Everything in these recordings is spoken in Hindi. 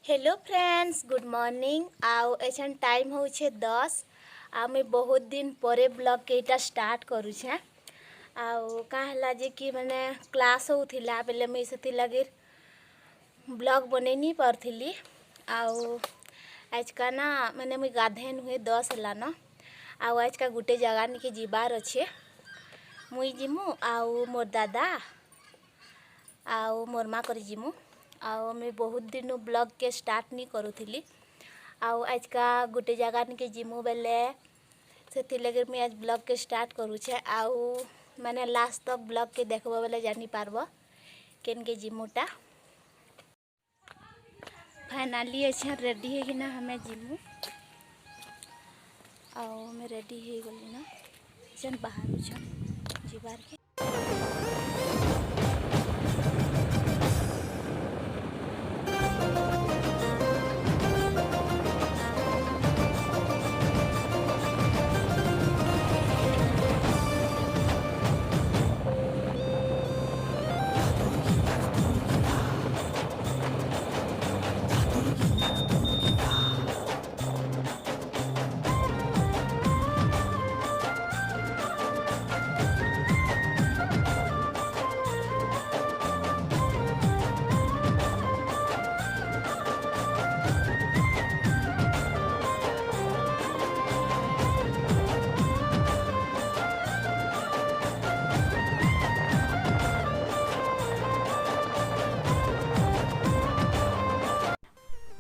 हेलो फ्रेंड्स गुड मॉर्निंग आउ एछन टाइम होछे 10 आ मैं बहुत दिन परे ब्लॉग के इटा स्टार्ट करूछे आउ का हला जे कि माने क्लास होथिला बेले मैं सेति लगे ब्लॉग बनेनी परथिली आउ आज का ना माने मैं गाधेन हुए 10 हला ना आउ आज का गुटे जगह निके जीवार अच्छे मुई जिमु आउ मोर दादा आउ मोर माँ कर जिमु आउ मैं बहुत दिन ब्लॉग के स्टार्ट नहीं करूली आउ आज का गोटे जगह निके जिमु बेले से लगे मैं आज ब्लॉग के स्टार्ट करूछे आउ माने लास्ट तक ब्लॉग के देखबो बेले जानी पारबो केन के जिमुटा फाइनली अच्छा रेडी है कि ना हमें जिमु आउ मैं रेडी है गली ना जन बाहर जीवार के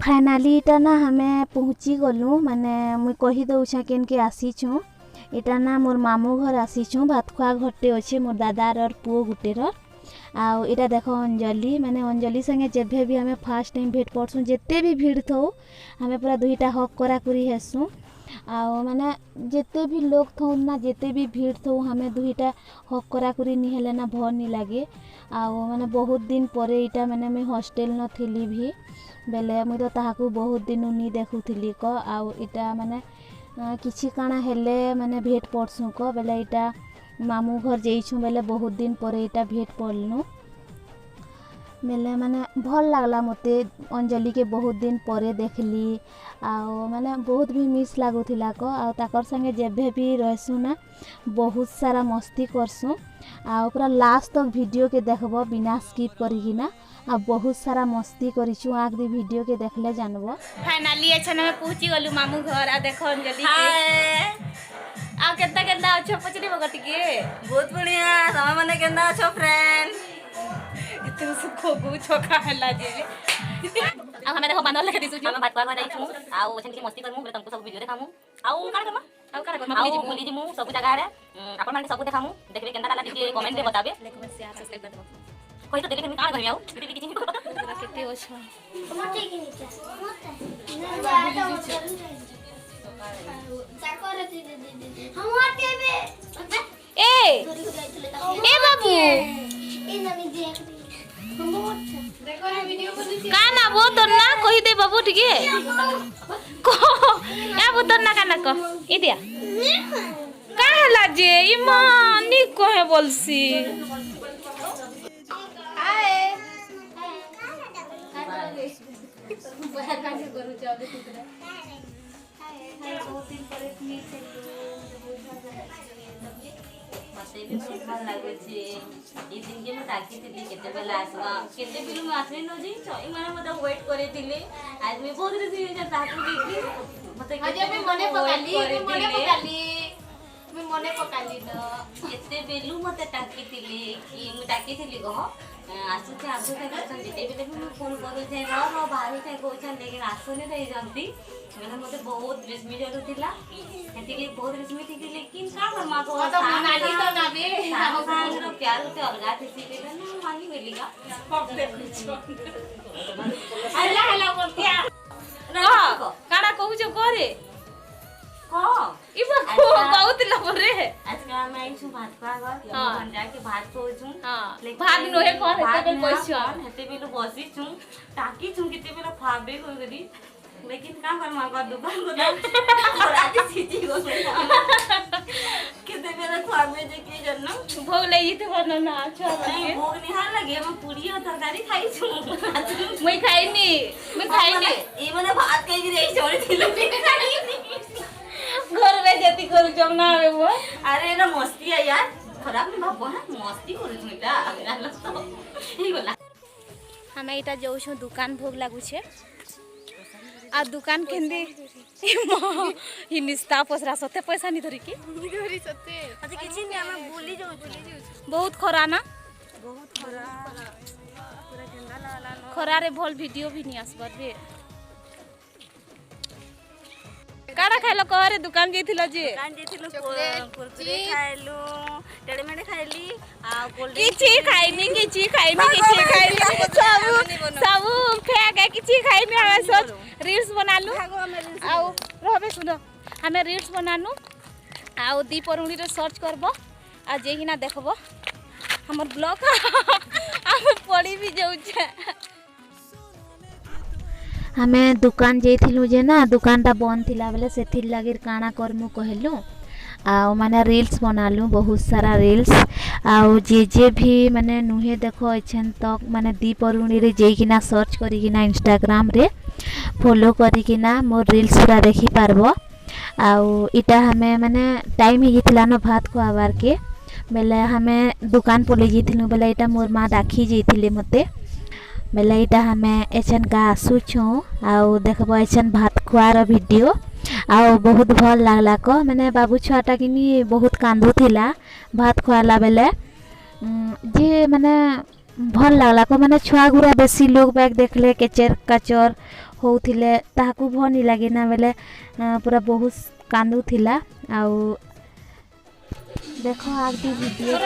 फाइनली इटा ना हमें पहुँची गलु माने मुई कही दउछा केन के आसीछु इटा ना मोर मामू घर आसीछु भात खुआ घरटे अच्छे मोर दादार और पुओ गुटेर आउ इटा देखो अंजलि माने अंजलि संगे जेभे भी हमें फर्स्ट टाइम भेट पड़सु जेते भी भीड़ थो हमें पूरा दुईटा हक करा करी हेसु आउ माने जेते भी लोग थो ना जेते भी भीड़ थो हमें दुईटा हक करा करी नि हेले ना भर नि लागे आउ माने बहुत दिन परे इटा माने मैं हॉस्टेल न थिली भी बेले मुई तो ताहाकू बहुत दिन नी देखुथिली क आउ इटा माने किछि काना हेले माने भेट पड़सु क बेले इटा मामू घर जेइछु बेले बहुत दिन परे इटा भेट पड़लनु बेले माने भल लागला मते अंजलि के बहुत दिन परे देखली आउ माने बहुत भी मिस लागुथिला क आउ ताकर संगे जेबे भी रहसु ना बहुत सारा मस्ती करसु आउ पूरा लास्ट तक वीडियो के देखबो बिना स्किप करिही ना आ बहुत सारा मस्ती करिछु आखरी वीडियो के देखले जानबो फाइनली अच्छा ना पहुंची गलु मामू घर आ देखो अंजलि हाय आ केता केता अच्छो पचरी बगटी के बहुत बढ़िया समय माने केंदा अच्छो फ्रेंड इतने सुखो गु छोका हला जे आ हमें देखो बांधल लगे दिसु हम बात करवा जाइछु आउ ओछन की मस्ती करमु तुमको सब वीडियो देखामु आउ काना करम आउ काना करम आउ बोली जिमु सब जगह रे अपन माने सब देखामु देखबे केंदा लागला टिके कमेंट रे बताबे लाइक में शेयर सब्सक्राइब कर दो कोई तो देखे हम काना करम आउ वीडियो किछि केते ओछो मोटे के नीचे हम मोटे बे ए बाबू ए नमी देख हम मोटे देखो ये वीडियो बनी काना वो तो ना कहि दे बाबू ठीक है को या वो तो ना काना को ई दिया का हला जे इमान नी कहे बोलसी हाय बाहर का करू जाबे तुकरा हाय बहुत दिन परे मीट मते भी बहुत भल लागे छे ई दिन के मैं ताकी थी केते बेला आसवा केते बिलु में आसे न जी छई माने मते वेट करे थिले आज मैं बहुत रे जे ताकू देखी मते आज मैं मने पकाली न केते बेलु मते ताकी थिले कि मैं ताकी थिली गह आसु के आसु के करछन जेते बेले भी मैं फोन करू छे रो बाहर छे कोछन लेकिन आसुने रही जानती मैंने मते बहुत रेसमी जरूर थिला एते के बहुत रेसमी थी लेकिन का कर मां को तो मनाली तो ना बे सागर प्यार होते अलगा थी बेले ना मांगी मिलेगा पप देखु हल्ला हल्ला करतिया काना कहू जो करे को इबा को बहुत लबरे आज का मैं छु भात खा घर हम जाके भात खोजू हां भात नोहे कोन हेते बेल बसियो हेते बेल बसी छु ताकी छु केते बेल फाबे को गरी लेकिन का कर मां का दुकान को और आज सीधी गो केते बेल फाबे जे के जन्म भोग ले इते बनना अच्छा नहीं भोग निहार लगे हम पूरी और तरकारी खाई छु मैं खाइनी मैं खाइनी ई माने भात कहि रे छोड़ी थिलो घर रे जति करू जमना आवे वो अरे ना मस्ती है यार खराब नहीं बाबू हां मस्ती करू तुइटा ई गला हमें इटा जाऊ छु दुकान भोग लागू छे आ दुकान केंदी हि निस्ता पसरा सते पैसा नि धरि की धरि सते अच्छा किछि नै हम बोली जाऊ बहुत खरा ना बहुत खरा पूरा गंदा लाला खरा रे भल वीडियो भी नि आसबर बे कारा खाइलो कहरे दुकान जेथिलो जे दुकान जेथिलो कुरकुरे खाइलु टेडमेडे खाइली आ कोल्ड किछि खाइनी सब फेक किछि खाइनी हम सोच रील्स बनालु आउ रहबे सुनो हमें रील्स बनानु आउ दी परुणी रे सर्च करबो आ जेहिना देखबो हमर ब्लॉग हम पड़ी भी जाउ छे हमें दुकान जेथिलु जे ना दुकानटा बंद थिला बेले सेथिर लागिर काना करमु कहलु आ माने रील्स बनालु बहुत सारा रील्स आउ जे भी माने नुहे देखो एछन तक माने दी परुणी रे जेकिना सर्च करिकिना इंस्टाग्राम रे फॉलो करिकिना मोर रील्स पूरा देखि पारबो आउ इटा हमें माने टाइम ही जितला न भात खुआबार के बेले हमें दुकान पले जेथिलु बेले इटा मोर मां डाकी जेथिले मते बेले इटा हमें एछन का आसु छु आउ देखबो एछन भात खुआर वीडियो आउ बहुत भल लागला को माने बाबू छुआटा किनी बहुत कांदु थिला भात खुआला बेले जे माने भल लागला को माने छुआ गुरा बेसी लोग बैग देखले केचर काचर होउथिले ताहाकू भनी लागे ना बेले पूरा बहुत कांदु थिला आउ देखो आगदी वीडियो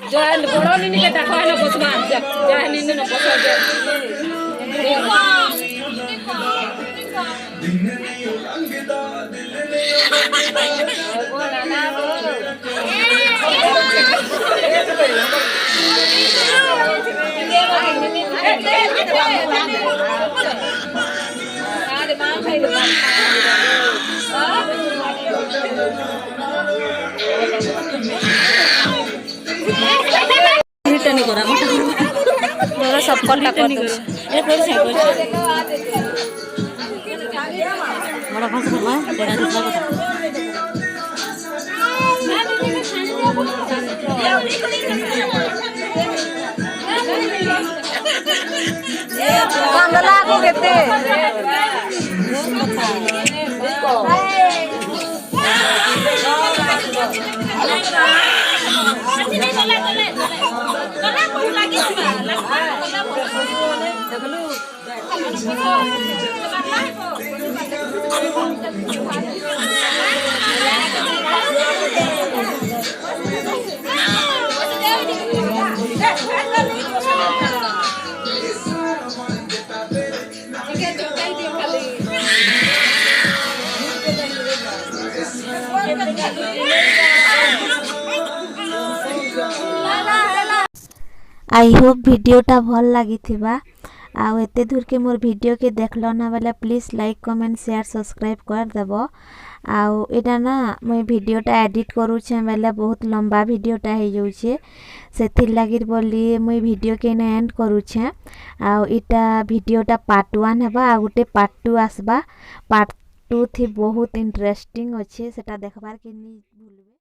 जय बड़ो निनी के देखो है ना बसवा जय निनी न बसवा रिटर्न करा मोर सब कलटा कर दो ए कर से बड़ा भाषा करवा तेरा दूसरा कंगला को केते आई होप वीडियोटा भल लगी आउ एते दूर के मोर वीडियो के देखलो ना बेले please like comment share subscribe कर देबो आउ एटा ना मैं वीडियोटा एडिट करू छे बेले बहुत लंबा वीडियोटा हे जाउ छे सेथिर लागिर बोली मैं वीडियो के ने एंड करू छे आउ एटा वीडियोटा पार्ट 1 हेबा आ गुटे पार्ट 2 आसबा पार्ट 2 थी बहुत इंटरेस्टिंग अच्छे सेटा देखबार के नहीं भूलबे।